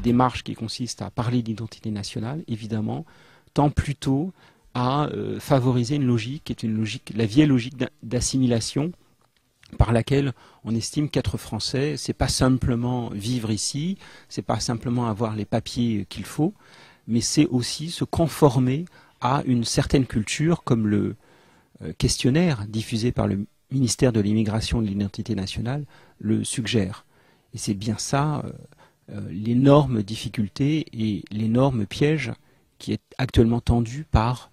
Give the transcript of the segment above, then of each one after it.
démarche qui consiste à parler d'identité nationale, évidemment, tend plutôt à favoriser une logique qui est une logique, la vieille logique d'assimilation, par laquelle on estime qu'être français, c'est pas simplement vivre ici, c'est pas simplement avoir les papiers qu'il faut, mais c'est aussi se conformer à une certaine culture, comme le questionnaire diffusé par le ministère de l'Immigration et de l'Identité nationale le suggère. Et c'est bien ça l'énorme difficulté et l'énorme piège qui est actuellement tendu par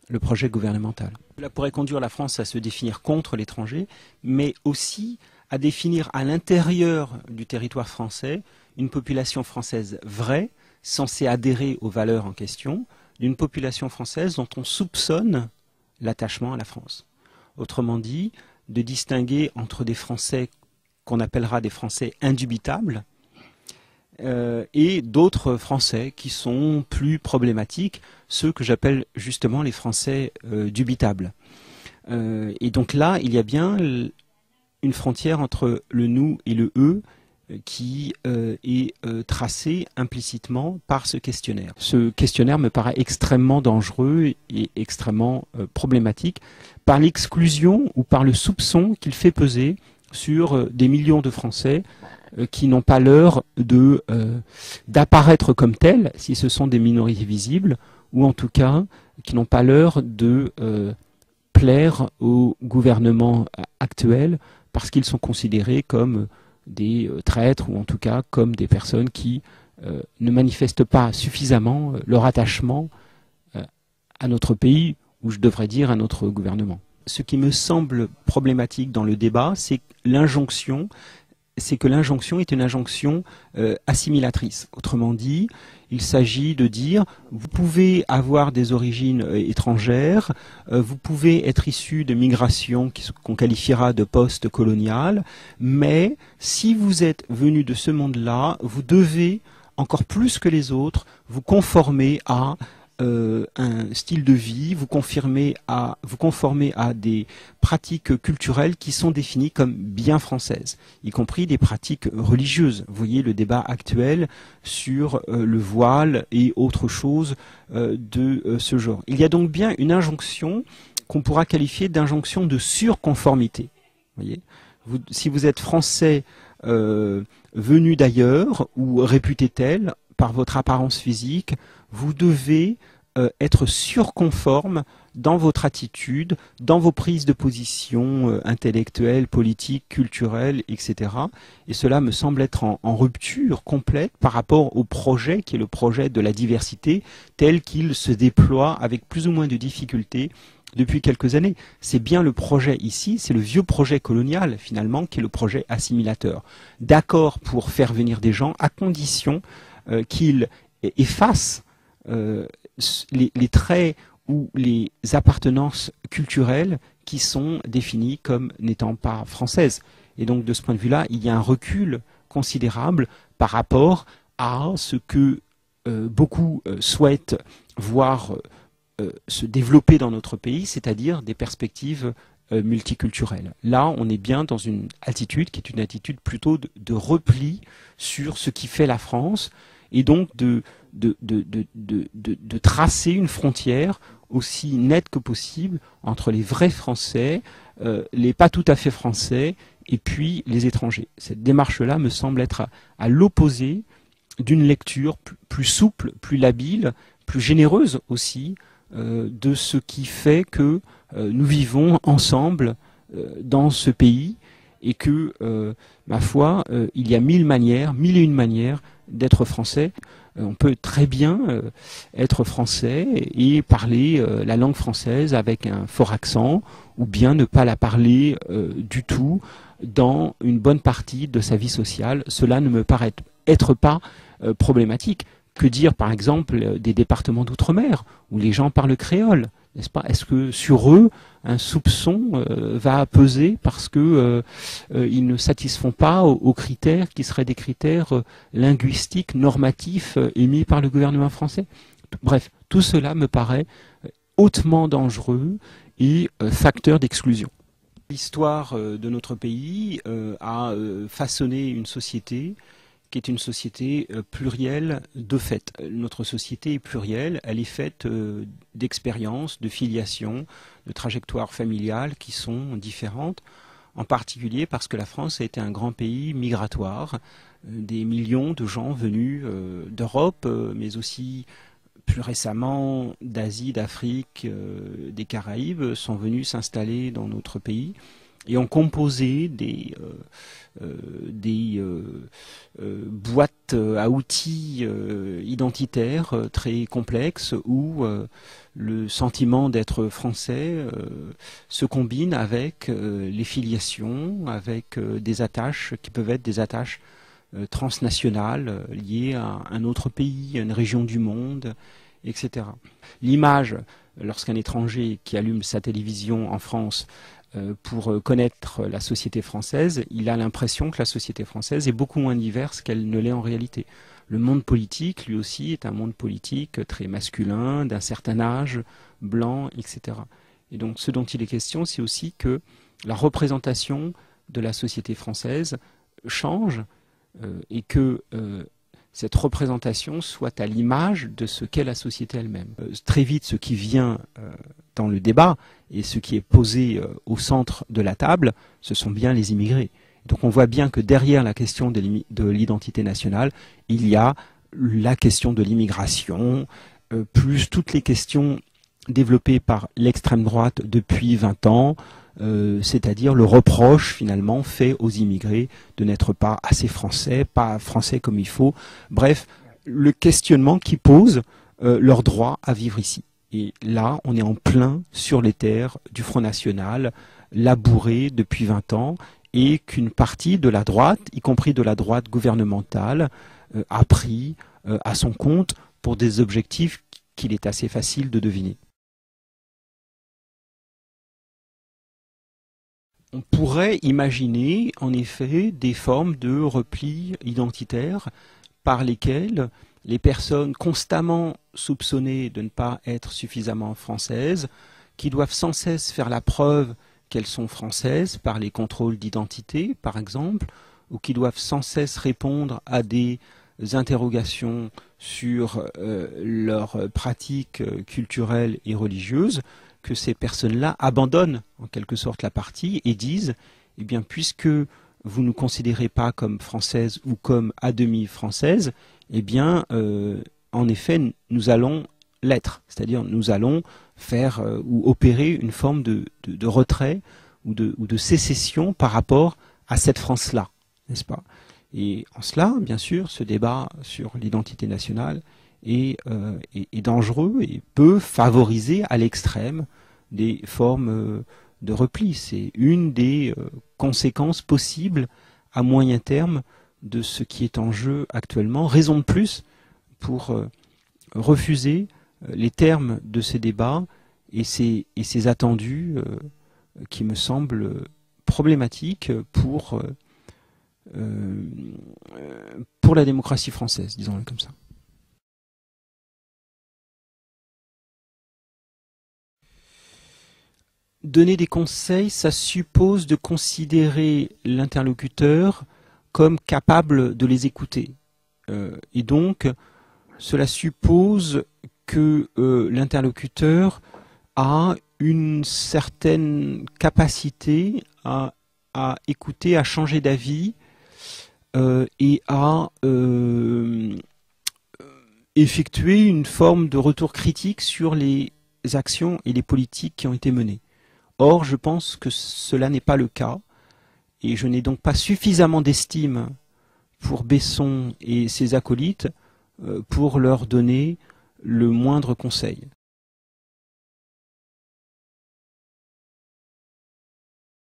le projet gouvernemental. Cela pourrait conduire la France à se définir contre l'étranger, mais aussi à définir à l'intérieur du territoire français une population française vraie, censée adhérer aux valeurs en question, d'une population française dont on soupçonne l'attachement à la France. Autrement dit, de distinguer entre des Français qu'on appellera des Français indubitables et d'autres Français qui sont plus problématiques, ceux que j'appelle justement les Français dubitables. Et donc là, il y a bien une frontière entre le nous et le eux qui est tracée implicitement par ce questionnaire. Ce questionnaire me paraît extrêmement dangereux et extrêmement problématique par l'exclusion ou par le soupçon qu'il fait peser sur des millions de Français qui n'ont pas l'heure d'apparaître comme tels, si ce sont des minorités visibles, ou en tout cas qui n'ont pas l'heure de plaire au gouvernement actuel parce qu'ils sont considérés comme des traîtres ou en tout cas comme des personnes qui ne manifestent pas suffisamment leur attachement à notre pays, ou je devrais dire à notre gouvernement. Ce qui me semble problématique dans le débat, c'est que l'injonction est une injonction assimilatrice. Autrement dit, il s'agit de dire, vous pouvez avoir des origines étrangères, vous pouvez être issu de migrations qu'on qualifiera de post-coloniales, mais si vous êtes venu de ce monde-là, vous devez, encore plus que les autres, vous conformer à un style de vie, vous conformer à des pratiques culturelles qui sont définies comme bien françaises, y compris des pratiques religieuses. Vous voyez le débat actuel sur le voile et autre chose de ce genre. Il y a donc bien une injonction qu'on pourra qualifier d'injonction de surconformité. Voyez, si vous êtes français venu d'ailleurs ou réputé tel par votre apparence physique, vous devez être surconforme dans votre attitude, dans vos prises de position intellectuelles, politiques, culturelles, etc. Et cela me semble être en rupture complète par rapport au projet qui est le projet de la diversité tel qu'il se déploie avec plus ou moins de difficultés depuis quelques années. C'est bien le projet ici, c'est le vieux projet colonial finalement qui est le projet assimilateur. D'accord pour faire venir des gens à condition qu'ils effacent les traits ou les appartenances culturelles qui sont définies comme n'étant pas françaises. Et donc de ce point de vue-là, il y a un recul considérable par rapport à ce que beaucoup souhaitent voir se développer dans notre pays, c'est-à-dire des perspectives multiculturelles. Là, on est bien dans une attitude qui est une attitude plutôt de repli sur ce qui fait la France, et donc de tracer une frontière aussi nette que possible entre les vrais Français, les pas tout à fait Français, et puis les étrangers. Cette démarche-là me semble être à l'opposé d'une lecture plus souple, plus labile, plus généreuse aussi, de ce qui fait que nous vivons ensemble dans ce pays, et que, ma foi, il y a mille et une manières d'être français. On peut très bien être français et parler la langue française avec un fort accent, ou bien ne pas la parler du tout dans une bonne partie de sa vie sociale. Cela ne me paraît être pas problématique. Que dire par exemple des départements d'outre-mer où les gens parlent créole, n'est-ce pas? Est-ce que sur eux un soupçon va peser parce que ils ne satisfont pas aux critères qui seraient des critères linguistiques normatifs émis par le gouvernement français? Bref, tout cela me paraît hautement dangereux et facteur d'exclusion. L'histoire de notre pays a façonné une société qui est une société plurielle de fait. Notre société est plurielle, elle est faite d'expériences, de filiations, de trajectoires familiales qui sont différentes, en particulier parce que la France a été un grand pays migratoire, des millions de gens venus d'Europe, mais aussi plus récemment d'Asie, d'Afrique, des Caraïbes, sont venus s'installer dans notre pays et ont composé des boîtes à outils identitaires très complexes où le sentiment d'être français se combine avec les filiations, avec des attaches qui peuvent être des attaches transnationales liées à un autre pays, à une région du monde, etc. L'image, lorsqu'un étranger qui allume sa télévision en France pour connaître la société française, il a l'impression que la société française est beaucoup moins diverse qu'elle ne l'est en réalité. Le monde politique, lui aussi, est un monde politique très masculin, d'un certain âge, blanc, etc. Et donc ce dont il est question, c'est aussi que la représentation de la société française change et que cette représentation soit à l'image de ce qu'est la société elle-même. Très vite, ce qui vient dans le débat et ce qui est posé au centre de la table, ce sont bien les immigrés. Donc on voit bien que derrière la question de l'identité nationale, il y a la question de l'immigration, plus toutes les questions développées par l'extrême droite depuis 20 ans, c'est-à-dire le reproche finalement fait aux immigrés de n'être pas assez français, pas français comme il faut. Bref, le questionnement qui pose leur droit à vivre ici. Et là, on est en plein sur les terres du Front National, labouré depuis 20 ans, et qu'une partie de la droite, y compris de la droite gouvernementale, a pris à son compte pour des objectifs qu'il est assez facile de deviner. On pourrait imaginer, en effet, des formes de repli identitaire par lesquelles les personnes constamment soupçonnées de ne pas être suffisamment françaises, qui doivent sans cesse faire la preuve qu'elles sont françaises par les contrôles d'identité, par exemple, ou qui doivent sans cesse répondre à des interrogations sur leurs pratiques culturelles et religieuses, que ces personnes-là abandonnent en quelque sorte la partie et disent, eh bien, puisque vous ne nous considérez pas comme françaises ou comme à demi françaises, eh bien, en effet, nous allons l'être. C'est-à-dire, nous allons faire ou opérer une forme de retrait ou de sécession par rapport à cette France-là, n'est-ce pas? Et en cela, bien sûr, ce débat sur l'identité nationale est dangereux et peut favoriser à l'extrême des formes de repli. C'est une des conséquences possibles à moyen terme de ce qui est en jeu actuellement. Raison de plus pour refuser les termes de ces débats et ces attendus qui me semblent problématiques pour la démocratie française, disons-le comme ça. Donner des conseils, ça suppose de considérer l'interlocuteur comme capable de les écouter. Et donc, cela suppose que l'interlocuteur a une certaine capacité à écouter, à changer d'avis et à effectuer une forme de retour critique sur les actions et les politiques qui ont été menées. Or, je pense que cela n'est pas le cas, et je n'ai donc pas suffisamment d'estime pour Besson et ses acolytes pour leur donner le moindre conseil.